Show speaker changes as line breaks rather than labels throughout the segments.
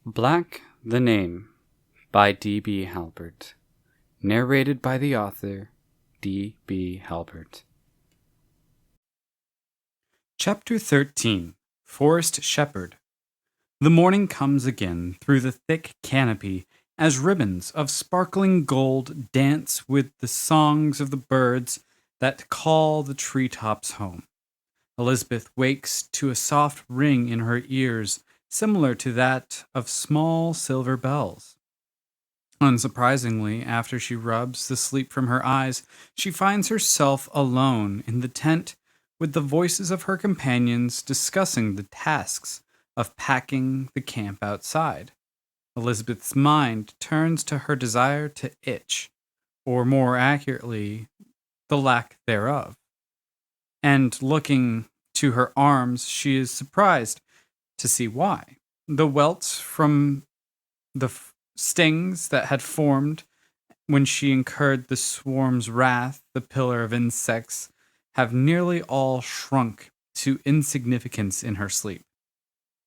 Black the Name by D.B. Halbert. Narrated by the author, D.B. Halbert. Chapter 13. Forest Shepherd. The morning comes again through the thick canopy as ribbons of sparkling gold dance with the songs of the birds that call the treetops home. Elizabeth wakes to a soft ring in her ears, similar to that of small silver bells. Unsurprisingly, after she rubs the sleep from her eyes, she finds herself alone in the tent with the voices of her companions discussing the tasks of packing the camp outside. Elizabeth's mind turns to her desire to itch, or more accurately, the lack thereof. And looking to her arms, she is surprised to see why. The welts from the stings that had formed when she incurred the swarm's wrath, the pillar of insects, have nearly all shrunk to insignificance in her sleep,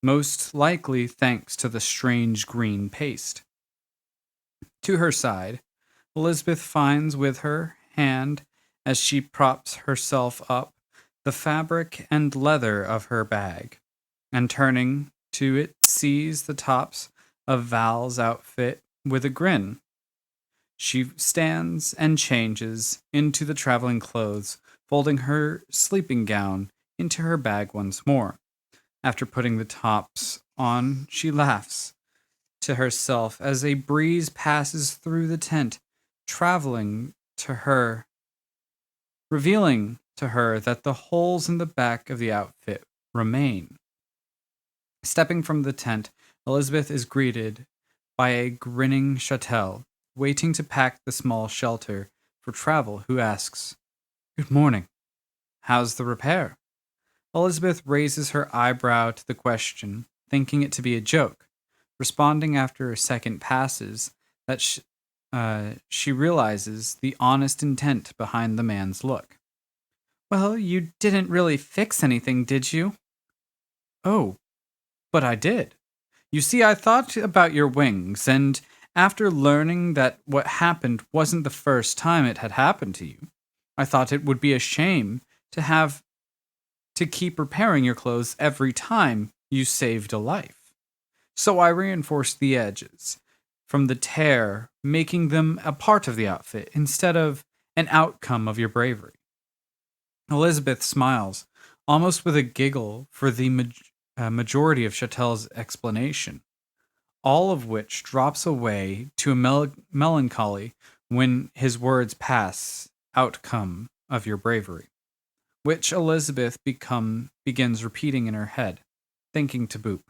most likely thanks to the strange green paste. To her side, Elizabeth finds with her hand, as she props herself up, the fabric and leather of her bag, and turning to it sees the tops of Val's outfit with a grin. She stands and changes into the traveling clothes, folding her sleeping gown into her bag once more. After putting the tops on, she laughs to herself as a breeze passes through the tent, revealing to her that the holes in the back of the outfit remain. Stepping from the tent, Elizabeth is greeted by a grinning Chattel, waiting to pack the small shelter for travel, who asks, "Good morning. How's the repair?" Elizabeth raises her eyebrow to the question, thinking it to be a joke, responding after a second passes that she realizes the honest intent behind the man's look. "Well, you didn't really fix anything, did you?" "Oh, but I did. You see, I thought about your wings, and after learning that what happened wasn't the first time it had happened to you, I thought it would be a shame to have to keep repairing your clothes every time you saved a life. So I reinforced the edges from the tear, making them a part of the outfit instead of an outcome of your bravery." Elizabeth smiles, almost with a giggle, for the majority of Chatel's explanation, all of which drops away to a melancholy when his words pass, "outcome of your bravery," which Elizabeth begins repeating in her head, thinking to boop.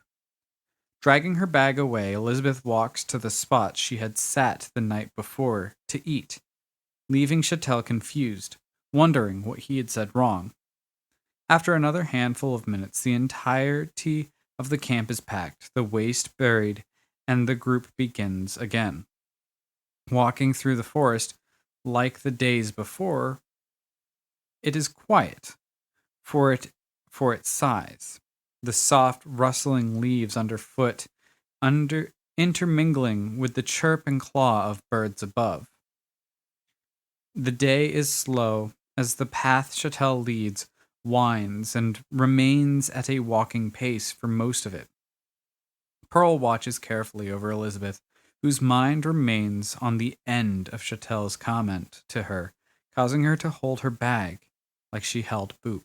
Dragging her bag away, Elizabeth walks to the spot she had sat the night before to eat, leaving Chatel confused, wondering what he had said wrong. After another handful of minutes, the entirety of the camp is packed, the waste buried, and the group begins again. Walking through the forest, like the days before, it is quiet for its size. The soft rustling leaves underfoot, intermingling with the chirp and claw of birds above. The day is slow as the path Chatel leads winds and remains at a walking pace for most of it. Pearl watches carefully over Elizabeth, whose mind remains on the end of Chatel's comment to her, causing her to hold her bag like she held Boop.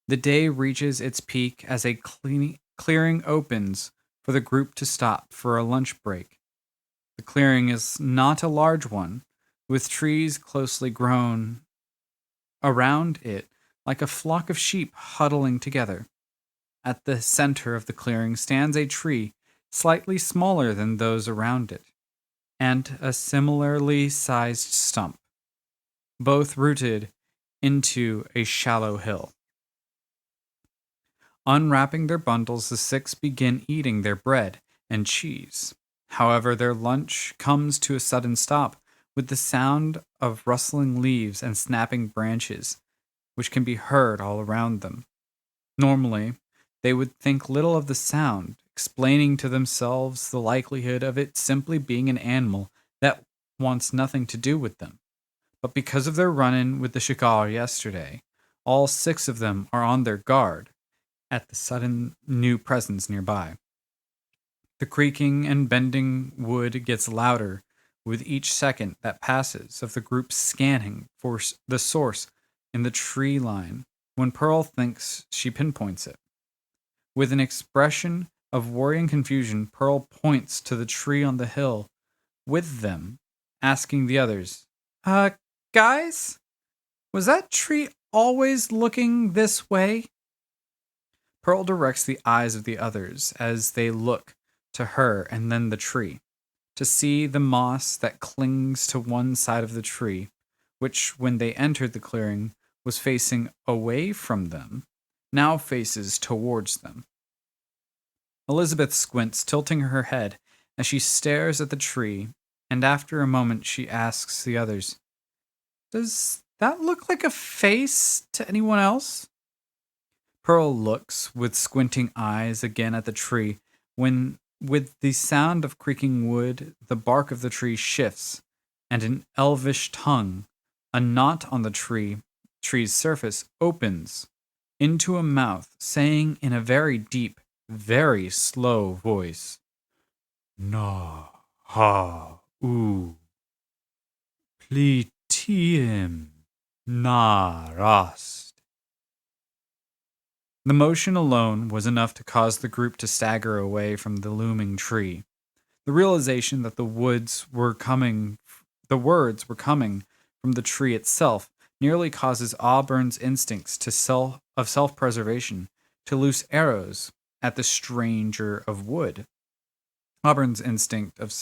The day reaches its peak as a clearing opens for the group to stop for a lunch break. The clearing is not a large one, with trees closely grown around it like a flock of sheep huddling together. At the center of the clearing stands a tree slightly smaller than those around it, and a similarly sized stump, both rooted into a shallow hill. Unwrapping their bundles, the six begin eating their bread and cheese. However, their lunch comes to a sudden stop with the sound of rustling leaves and snapping branches, which can be heard all around them. Normally, they would think little of the sound, explaining to themselves the likelihood of it simply being an animal that wants nothing to do with them. But because of their run-in with the Shikar yesterday, all 6 of them are on their guard at the sudden new presence nearby. The creaking and bending wood gets louder with each second that passes of the group scanning for the source in the tree line when Pearl thinks she pinpoints it. With an expression of worry and confusion, Pearl points to the tree on the hill with them, asking the others, guys? Was that tree always looking this way? Pearl directs the eyes of the others as they look to her and then the tree, to see the moss that clings to one side of the tree, which, when they entered the clearing, was facing away from them, now faces towards them. Elizabeth squints, tilting her head as she stares at the tree, and after a moment she asks the others, "Does that look like a face to anyone else?" Pearl looks with squinting eyes again at the tree when, with the sound of creaking wood, the bark of the tree shifts, and an elvish tongue, a knot on the tree's surface, opens into a mouth, saying in a very deep, very slow voice, "Na ha u plitium na rast." The motion alone was enough to cause the group to stagger away from the looming tree. The realization that the words were coming from the tree itself nearly causes Auburn's instincts of self-preservation to loose arrows at the stranger of wood. Auburn's instinct of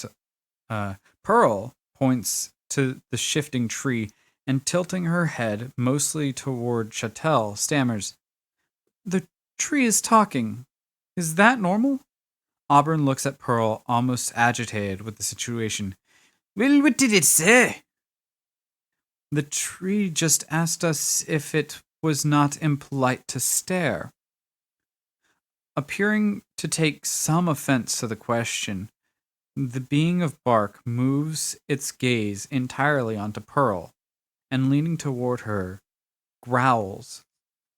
Pearl points to the shifting tree and, tilting her head mostly toward Chattel, stammers, "The tree is talking. Is that normal?" Auburn looks at Pearl, almost agitated with the situation. "Well, what did it say?" "The tree just asked us if it was not impolite to stare." Appearing to take some offense to the question, the being of bark moves its gaze entirely onto Pearl, and leaning toward her, growls,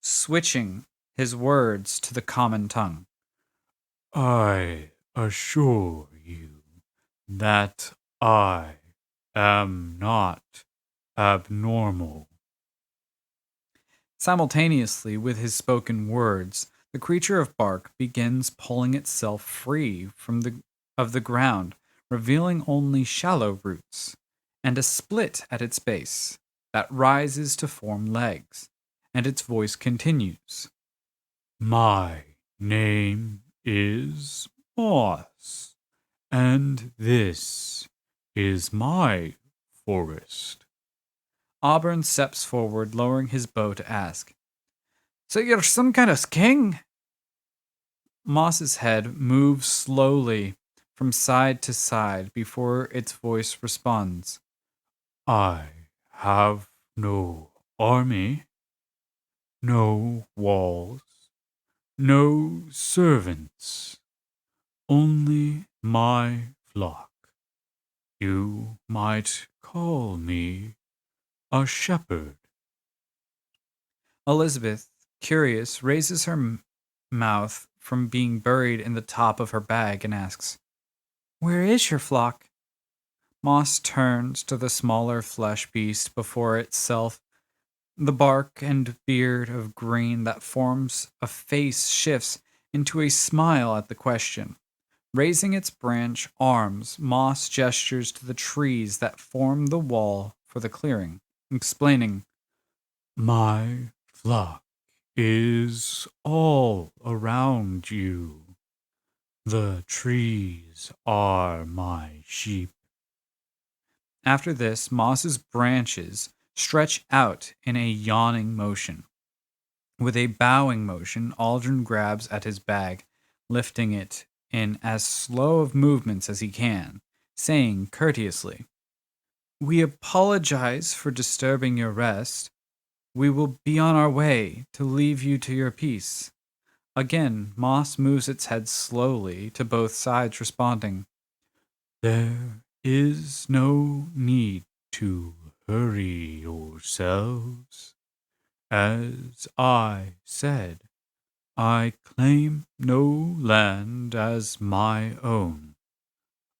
switching his words to the common tongue. "I assure you that I am not abnormal." Simultaneously with his spoken words, the creature of bark begins pulling itself free of the ground, revealing only shallow roots, and a split at its base that rises to form legs, and its voice continues. "My name is Moss, and this is my forest." Auburn steps forward, lowering his bow to ask, "So you're some kind of king?" Moss's head moves slowly from side to side before its voice responds. "I have no army, no walls, no servants, only my flock. You might call me a shepherd." Elizabeth, curious, raises her mouth from being buried in the top of her bag and asks, "Where is your flock?" Moss turns to the smaller flesh beast before itself. The bark and beard of green that forms a face shifts into a smile at the question. Raising its branch arms, Moss gestures to the trees that form the wall for the clearing, explaining, "My flock is all around you. The trees are my sheep." After this, Moss's branches stretch out in a yawning motion. With a bowing motion, Aldrin grabs at his bag, lifting it in as slow of movements as he can, saying courteously, "We apologize for disturbing your rest. We will be on our way to leave you to your peace. Again, Moss moves its head slowly to both sides, responding, "There is no need to hurry yourselves. As I said, I claim no land as my own.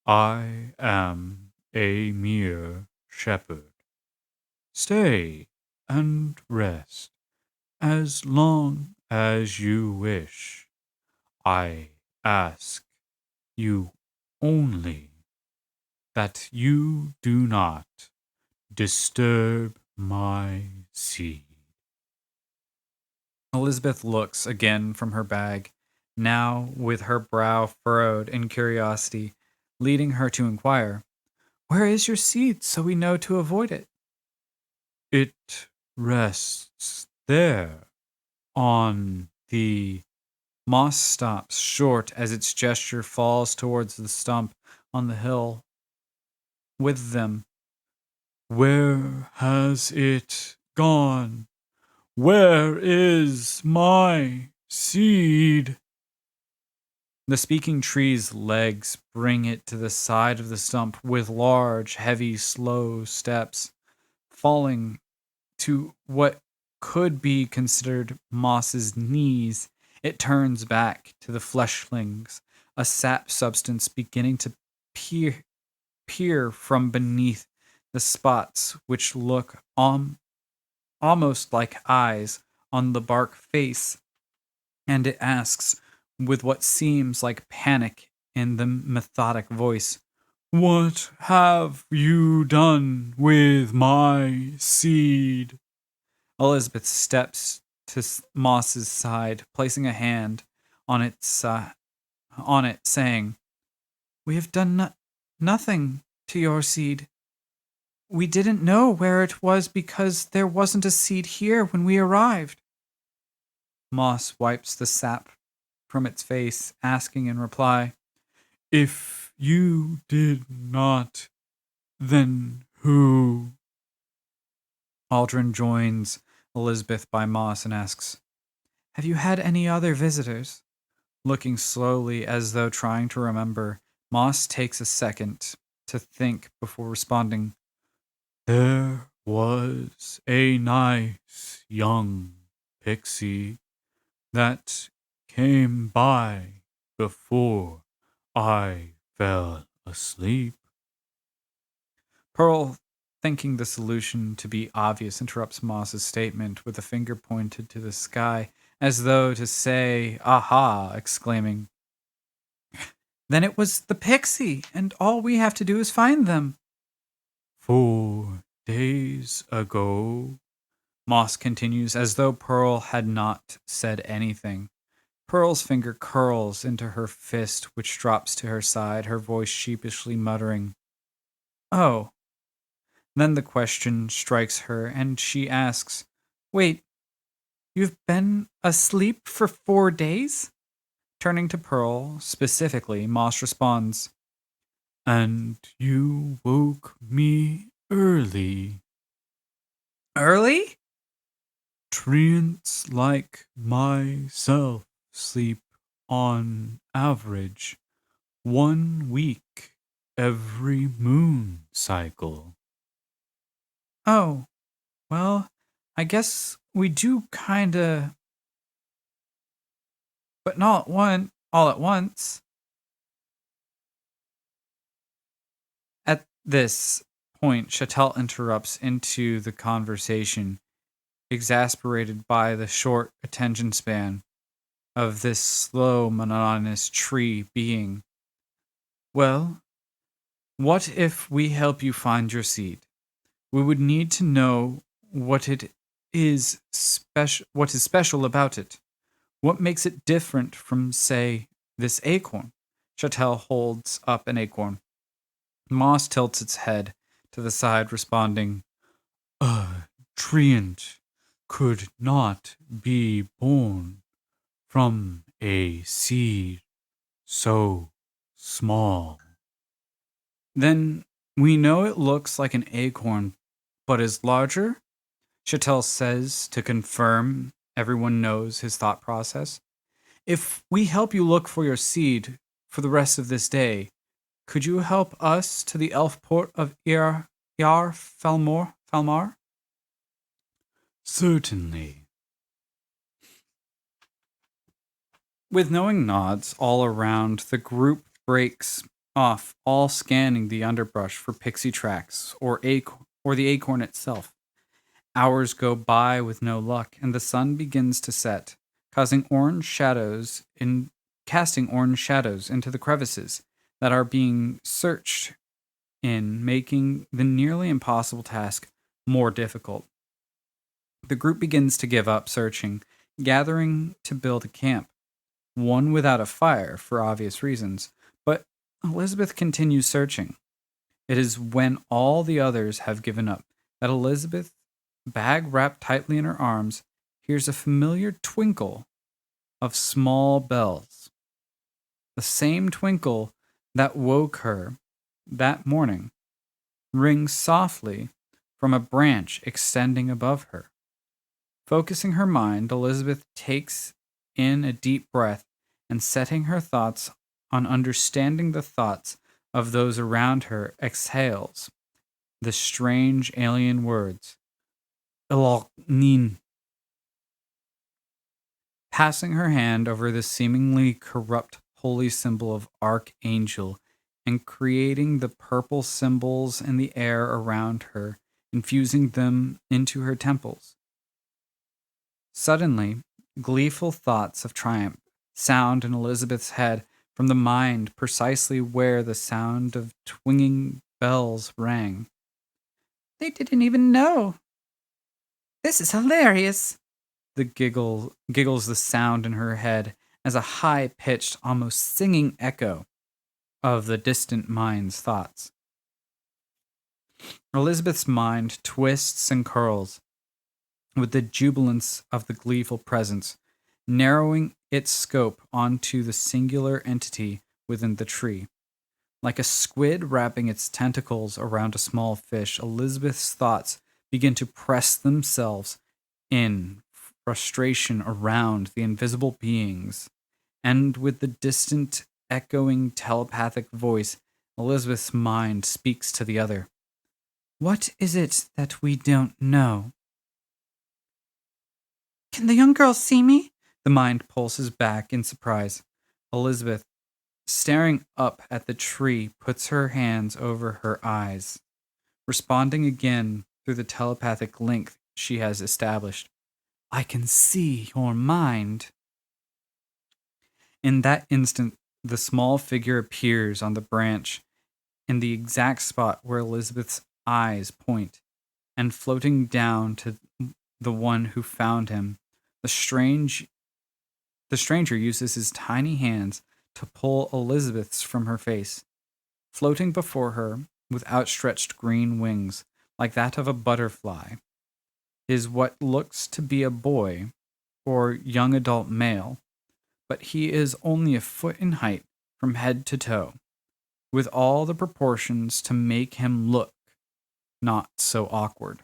I am a mere shepherd. Stay and rest as long as you wish. I ask you only that you do not disturb my seed." Elizabeth looks again from her bag, now with her brow furrowed in curiosity, leading her to inquire, "Where is your seed so we know to avoid it?" "It rests there, on the—" Moss stops short as its gesture falls towards the stump on the hill with them. "Where has it gone? Where is my seed?" The speaking tree's legs bring it to the side of the stump with large, heavy, slow steps, falling to what could be considered Moss's knees. It turns back to the fleshlings, a sap substance beginning to peer from beneath the spots which look almost like eyes on the bark face, and it asks, with what seems like panic in the methodic voice, "What have you done with my seed?" Elizabeth steps to Moss's side, placing a hand on it, saying, "We have done nothing to your seed. We didn't know where it was because there wasn't a seed here when we arrived." Moss wipes the sap from its face, asking in reply, "If you did not, then who?" Aldrin joins Elizabeth by Moss and asks, "Have you had any other visitors?" Looking slowly as though trying to remember, Moss takes a second to think before responding, "There was a nice young pixie that came by before I fell asleep." Pearl, thinking the solution to be obvious, interrupts Moss's statement with a finger pointed to the sky, as though to say, "Aha!" exclaiming, "Then it was the pixie, and all we have to do is find them." "4 days ago," Moss continues, as though Pearl had not said anything. Pearl's finger curls into her fist, which drops to her side, her voice sheepishly muttering, "Oh." Then the question strikes her, and she asks, "Wait, you've been asleep for 4 days?" Turning to Pearl, specifically, Moss responds, "And you woke me early." "Early?" "Treants like myself sleep on average 1 week every moon cycle." "Oh, well, I guess we do kinda, but not all at once." At this point, Chattel interrupts into the conversation, exasperated by the short attention span of this slow, monotonous tree being. "Well, what if we help you find your seed? We would need to know what what is special about it. What makes it different from, say, this acorn?" Chattel holds up an acorn. Moss tilts its head to the side, responding, "A treant could not be born from a seed so small." "Then we know it looks like an acorn, but is larger?" Chattel says to confirm everyone knows his thought process. If we help you look for your seed for the rest of this day, could you help us to the elf port of Falmar? Certainly. With knowing nods all around, the group breaks off, all scanning the underbrush for pixie tracks or the acorn itself. Hours go by with no luck, and the sun begins to set, casting orange shadows into the crevices that are being searched in, making the nearly impossible task more difficult. The group begins to give up searching, gathering to build a camp, one without a fire for obvious reasons, but Elizabeth continues searching. It is when all the others have given up that Elizabeth, bag wrapped tightly in her arms, hears a familiar twinkle of small bells. The same twinkle that woke her that morning rings softly from a branch extending above her. Focusing her mind, Elizabeth takes in a deep breath and, setting her thoughts on understanding the thoughts of those around her, exhales the strange alien words, Eloknin. Passing her hand over the seemingly corrupt holy symbol of Archangel and creating the purple symbols in the air around her, infusing them into her temples. Suddenly, gleeful thoughts of triumph sound in Elizabeth's head from the mind precisely where the sound of twinging bells rang. They didn't even know. This is hilarious. Giggles the sound in her head as a high-pitched, almost singing echo of the distant mind's thoughts. Elizabeth's mind twists and curls with the jubilance of the gleeful presence, narrowing its scope onto the singular entity within the tree. Like a squid wrapping its tentacles around a small fish, Elizabeth's thoughts begin to press themselves in frustration around the invisible beings, and with the distant, echoing telepathic voice, Elizabeth's mind speaks to the other. What is it that we don't know? Can the young girl see me? The mind pulses back in surprise. Elizabeth, staring up at the tree, puts her hands over her eyes, responding again through the telepathic link she has established. I can see your mind. In that instant, the small figure appears on the branch in the exact spot where Elizabeth's eyes point, and floating down to the one who found him, the stranger uses his tiny hands to pull Elizabeth's from her face. Floating before her, with outstretched green wings, like that of a butterfly, is what looks to be a boy or young adult male, but he is only a foot in height from head to toe, with all the proportions to make him look not so awkward.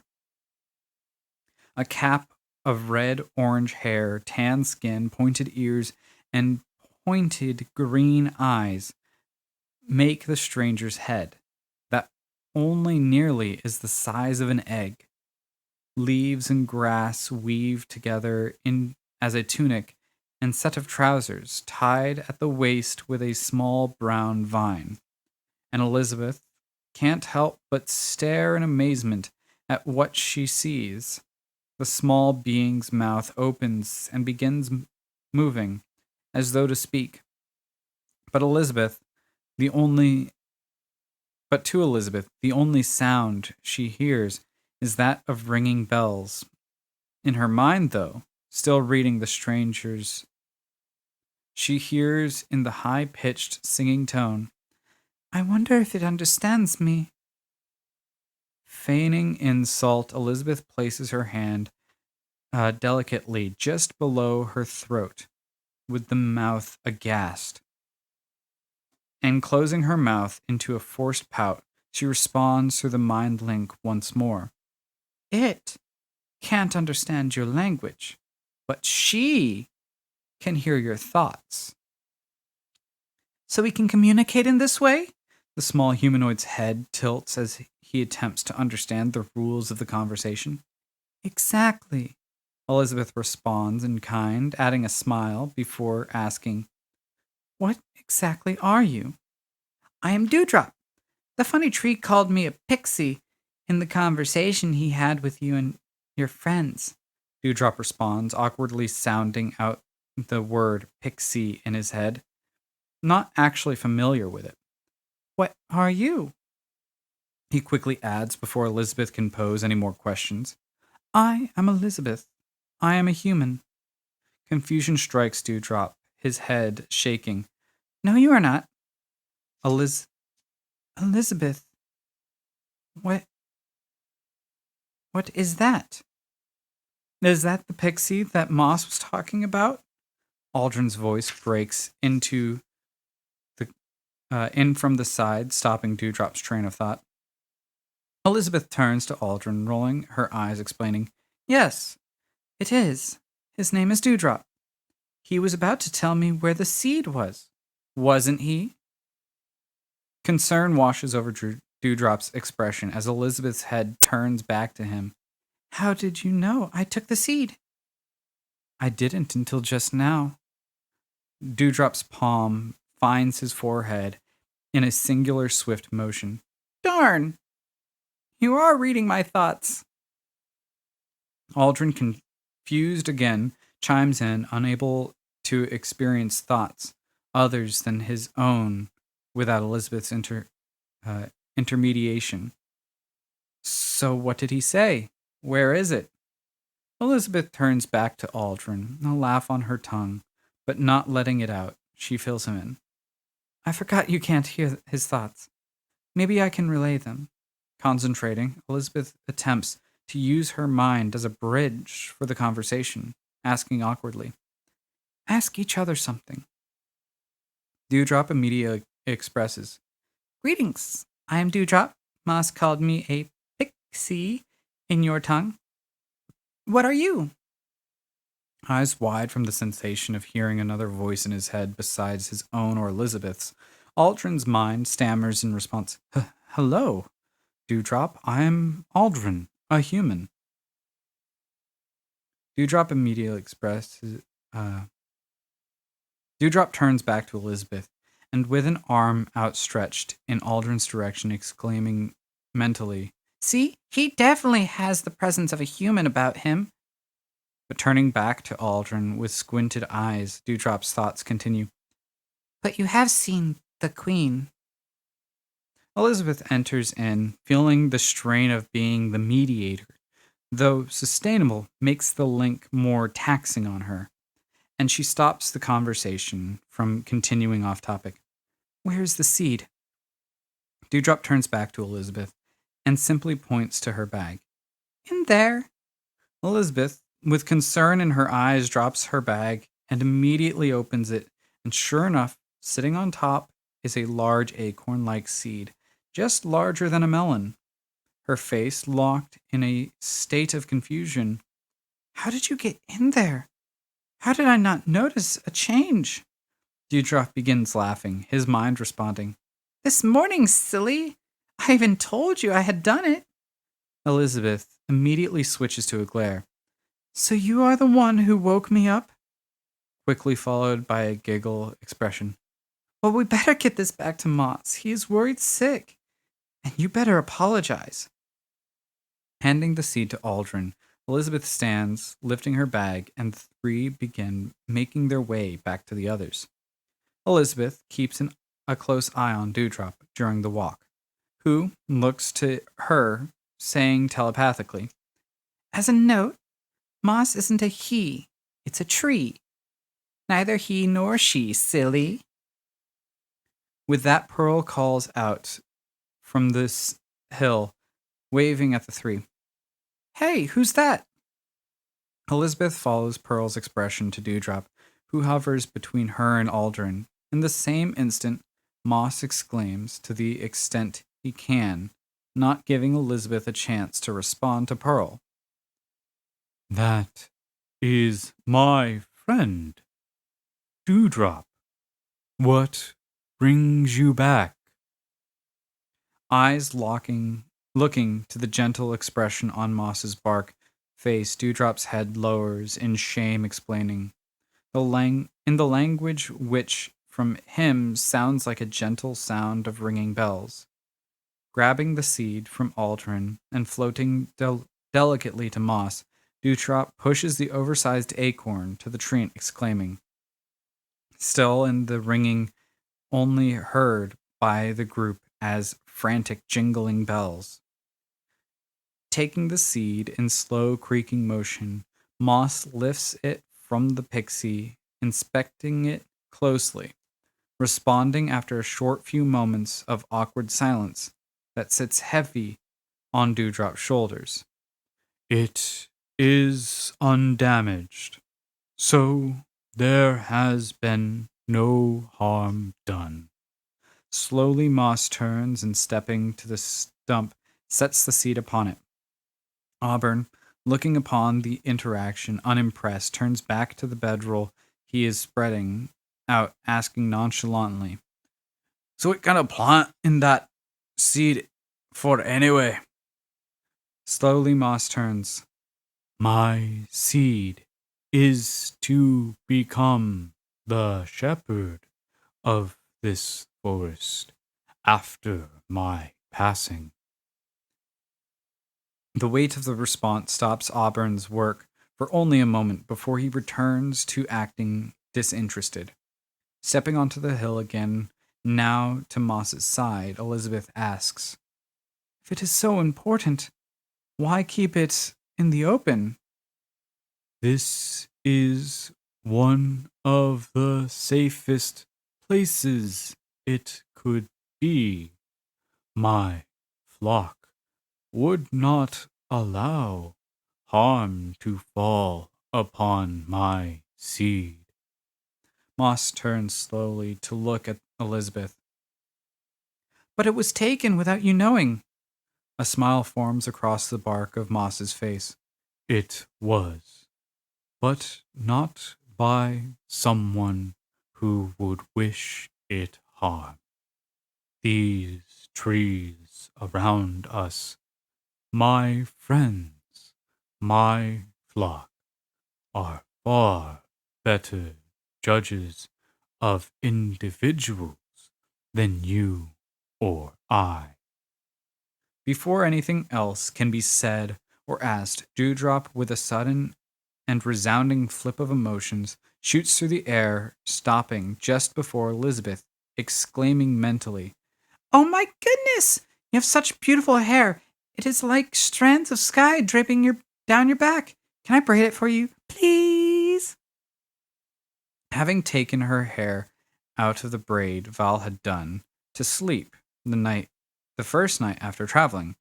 A cap of red-orange hair, tan skin, pointed ears, and pointed green eyes make the stranger's head, that only nearly is the size of an egg. Leaves and grass weave together in as a tunic and set of trousers tied at the waist with a small brown vine. And Elizabeth can't help but stare in amazement at what she sees. The small being's mouth opens and begins moving, as though to speak. But to Elizabeth, the only sound she hears is that of ringing bells. In her mind, though, still reading the stranger's, she hears in the high-pitched singing tone, I wonder if it understands me. Feigning insult, Elizabeth places her hand delicately just below her throat, with the mouth aghast. And closing her mouth into a forced pout, she responds through the mind link once more. It can't understand your language, but she can hear your thoughts. So we can communicate in this way? The small humanoid's head tilts as he attempts to understand the rules of the conversation. Exactly. Elizabeth responds in kind, adding a smile before asking, "What exactly are you?" "I am Dewdrop. The funny tree called me a pixie in the conversation he had with you and your friends." Dewdrop responds, awkwardly sounding out the word pixie in his head, not actually familiar with it. "What are you?" he quickly adds before Elizabeth can pose any more questions. "I am Elizabeth. I am a human." Confusion strikes Dewdrop, his head shaking. "No, you are not. Elizabeth. What what is that? Is that the pixie that Moss was talking about?" Aldrin's voice breaks into the in from the side, stopping Dewdrop's train of thought. Elizabeth turns to Aldrin, rolling her eyes, explaining, "Yes, it is. His name is Dewdrop. He was about to tell me where the seed was. Wasn't he?" Concern washes over Dewdrop's expression as Elizabeth's head turns back to him. "How did you know I took the seed?" "I didn't until just now." Dewdrop's palm finds his forehead in a singular swift motion. "Darn! You are reading my thoughts." Aldrin, confused again, chimes in, unable to experience thoughts others than his own without Elizabeth's intermediation. "So what did he say? Where is it?" Elizabeth turns back to Aldrin, a laugh on her tongue, but not letting it out. She fills him in. "I forgot you can't hear his thoughts. Maybe I can relay them." Concentrating, Elizabeth attempts to use her mind as a bridge for the conversation, asking awkwardly, "Ask each other something." Dewdrop immediately expresses, "Greetings. I am Dewdrop. Moss called me a pixie in your tongue. What are you?" Eyes wide from the sensation of hearing another voice in his head besides his own or Elizabeth's, Aldrin's mind stammers in response, "Hello, Dewdrop. I am Aldrin, a human." Dewdrop immediately expresses. Dewdrop turns back to Elizabeth, and with an arm outstretched in Aldrin's direction, exclaiming mentally, "See, he definitely has the presence of a human about him." But turning back to Aldrin with squinted eyes, Dewdrop's thoughts continue. "But you have seen the Queen." Elizabeth enters in, feeling the strain of being the mediator, though sustainable, makes the link more taxing on her, and she stops the conversation from continuing off topic. "Where's the seed?" Dewdrop turns back to Elizabeth and simply points to her bag. "In there." Elizabeth, with concern in her eyes, drops her bag and immediately opens it, and sure enough, sitting on top is a large acorn-like seed, just larger than a melon. Her face locked in a state of confusion. "How did you get in there? How did I not notice a change?" Dewdrop begins laughing, his mind responding, "This morning, silly! I even told you I had done it." Elizabeth immediately switches to a glare. "So you are the one who woke me up?" Quickly followed by a giggle expression. "Well, we better get this back to Moss. He is worried sick. And you better apologize." Handing the seed to Aldrin, Elizabeth stands, lifting her bag, and the three begin making their way back to the others. Elizabeth keeps a close eye on Dewdrop during the walk, who looks to her, saying telepathically, "As a note, Moss isn't a he, it's a tree. Neither he nor she, silly." With that, Pearl calls out from this hill, waving at the three. "Hey, who's that?" Elizabeth follows Pearl's expression to Dewdrop, who hovers between her and Aldrin. In the same instant, Moss exclaims to the extent he can, not giving Elizabeth a chance to respond to Pearl. "That is my friend." Dewdrop, what brings you back? Eyes looking to the gentle expression on Moss's bark face, Dewdrop's head lowers in shame, explaining in the language which from him sounds like a gentle sound of ringing bells. Grabbing the seed from Aldrin and floating delicately to Moss, Dewdrop pushes the oversized acorn to the tree, exclaiming, still in the ringing only heard by the group as frantic jingling bells. Taking the seed in slow creaking motion, Moss lifts it from the pixie, inspecting it closely, responding after a short few moments of awkward silence that sits heavy on Dewdrop's shoulders. It is undamaged, so there has been no harm done. Slowly Moss turns and, stepping to the stump, sets the seed upon it. Auburn, looking upon the interaction unimpressed, turns back to the bedroll he is spreading out, asking nonchalantly, so what kind of plant in that seed for anyway? Slowly Moss turns. My seed is to become the shepherd of this forest after my passing. The weight of the response stops Auburn's work for only a moment before he returns to acting disinterested. Stepping onto the hill again, now to Moss's side, Elizabeth asks, if it is so important, why keep it in the open? This is one of the safest places it could be. My flock would not allow harm to fall upon my seed. Moss turns slowly to look at Elizabeth. But it was taken without you knowing. A smile forms across the bark of Moss's face. It was, but not by someone who would wish it harm. These trees around us, my friends, my flock, are far better judges of individuals than you or I. Before anything else can be said or asked, Dewdrop, with a sudden and resounding flip of emotions, shoots through the air, stopping just before Elizabeth, exclaiming mentally, oh my goodness! You have such beautiful hair. It is like strands of sky draping down your back. Can I braid it for you, please? Having taken her hair out of the braid Val had done to sleep the first night after traveling,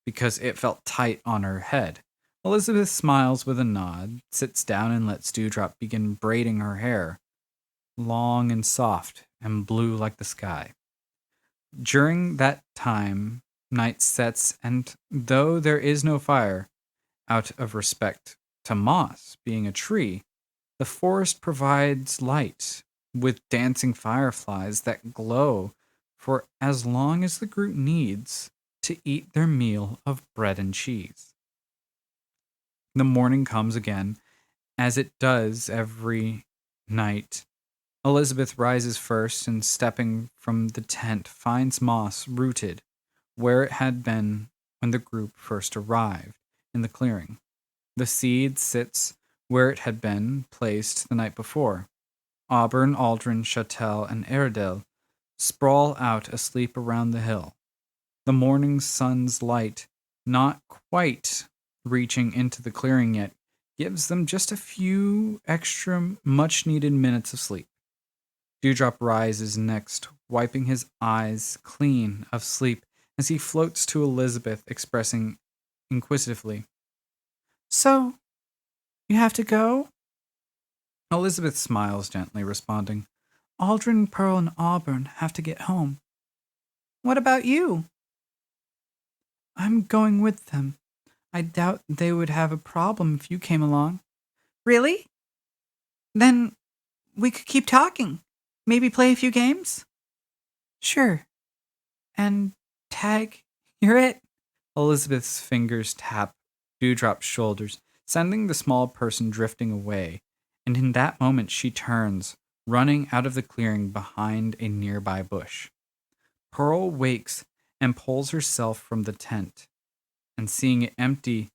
because it felt tight on her head, Elizabeth smiles with a nod, sits down, and lets Dewdrop begin braiding her hair, long and soft and blue like the sky. During that time, night sets, and though there is no fire, out of respect to Moss being a tree, the forest provides light with dancing fireflies that glow for as long as the group needs to eat their meal of bread and cheese. The morning comes again, as it does every night. Elizabeth rises first and, stepping from the tent, finds Moss rooted where it had been when the group first arrived in the clearing. The seed sits where it had been placed the night before. Auburn, Aldrin, Chattel, and Airedale sprawl out asleep around the hill. The morning sun's light, not quite reaching into the clearing yet, gives them just a few extra much-needed minutes of sleep. Dewdrop rises next, wiping his eyes clean of sleep as he floats to Elizabeth, expressing inquisitively, so, you have to go? Elizabeth smiles gently, responding, Aldrin, Pearl, and Auburn have to get home. What about you? I'm going with them. I doubt they would have a problem if you came along. Really? Then We could keep talking. Maybe play a few games? Sure. And tag, you're it. Elizabeth's fingers tap Dewdrop's shoulders, sending the small person drifting away. And in that moment, she turns, running out of the clearing behind a nearby bush. Pearl wakes and pulls herself from the tent, and seeing it empty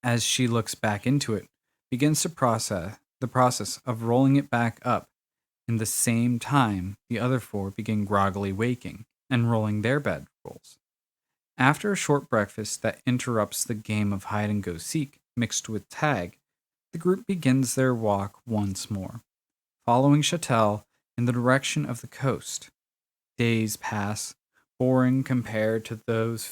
as she looks back into it, begins to process the process of rolling it back up. In the same time, the other four begin groggily waking and rolling their bedrolls. After a short breakfast that interrupts the game of hide and go seek mixed with tag, the group begins their walk once more, following Chattel in the direction of the coast. Days pass, boring compared to those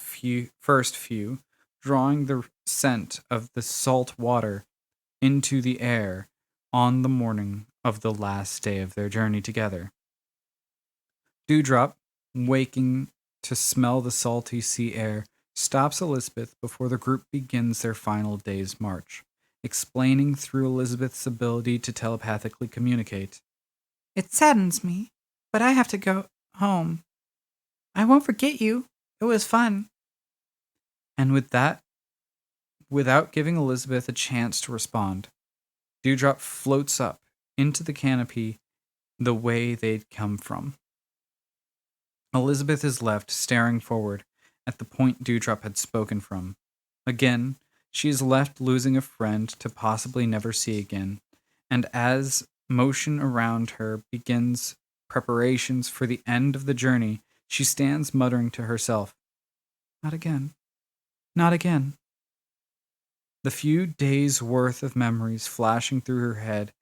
first few, drawing the scent of the salt water into the air on the morning of the last day of their journey together. Dewdrop, waking to smell the salty sea air, stops Elizabeth before the group begins their final day's march, explaining through Elizabeth's ability to telepathically communicate. It saddens me, but I have to go home. I won't forget you. It was fun. And with that, without giving Elizabeth a chance to respond, Dewdrop floats up into the canopy the way they'd come from. Elizabeth is left staring forward at the point Dewdrop had spoken from. Again, she is left losing a friend to possibly never see again, and as motion around her begins preparations for the end of the journey, she stands muttering to herself, Not again. Not again. The few days' worth of memories flashing through her head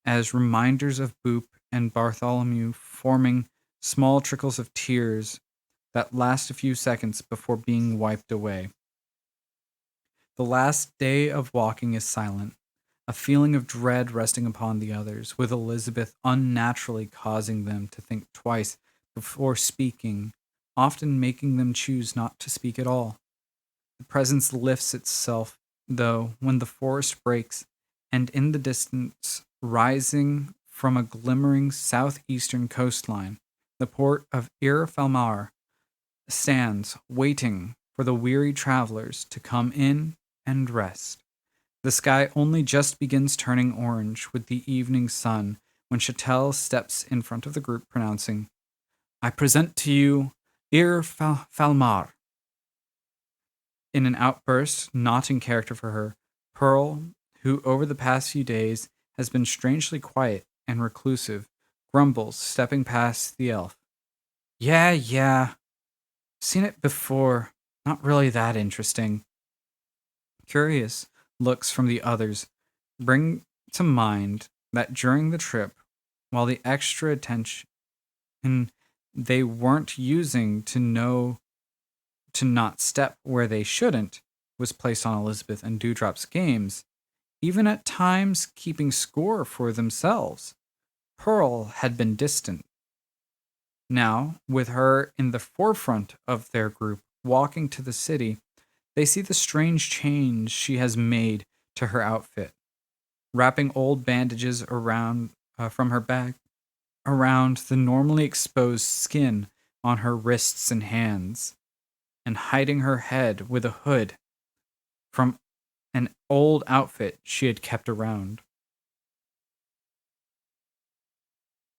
as reminders of Boop and Bartholomew, forming small trickles of tears that last a few seconds before being wiped away. The last day of walking is silent, a feeling of dread resting upon the others, with Elizabeth unnaturally causing them to think twice before speaking, often making them choose not to speak at all. The presence lifts itself, though, when the forest breaks, and in the distance, rising from a glimmering southeastern coastline, the port of Ir-Falmar stands, waiting for the weary travelers to come in and rest. The sky only just begins turning orange with the evening sun when Chattel steps in front of the group, pronouncing, I present to you Ir-Falmar. In an outburst not in character for her, Pearl, who over the past few days has been strangely quiet and reclusive, grumbles, stepping past the elf. Yeah. Seen it before. Not really that interesting. Curious looks from the others bring to mind that during the trip, while the extra attention they weren't using to know to not step where they shouldn't was placed on Elizabeth and Dewdrop's games, even at times keeping score for themselves. Pearl had been distant. Now, with her in the forefront of their group, walking to the city, they see the strange change she has made to her outfit, wrapping old bandages around from her back around the normally exposed skin on her wrists and hands, and hiding her head with a hood from an old outfit she had kept around.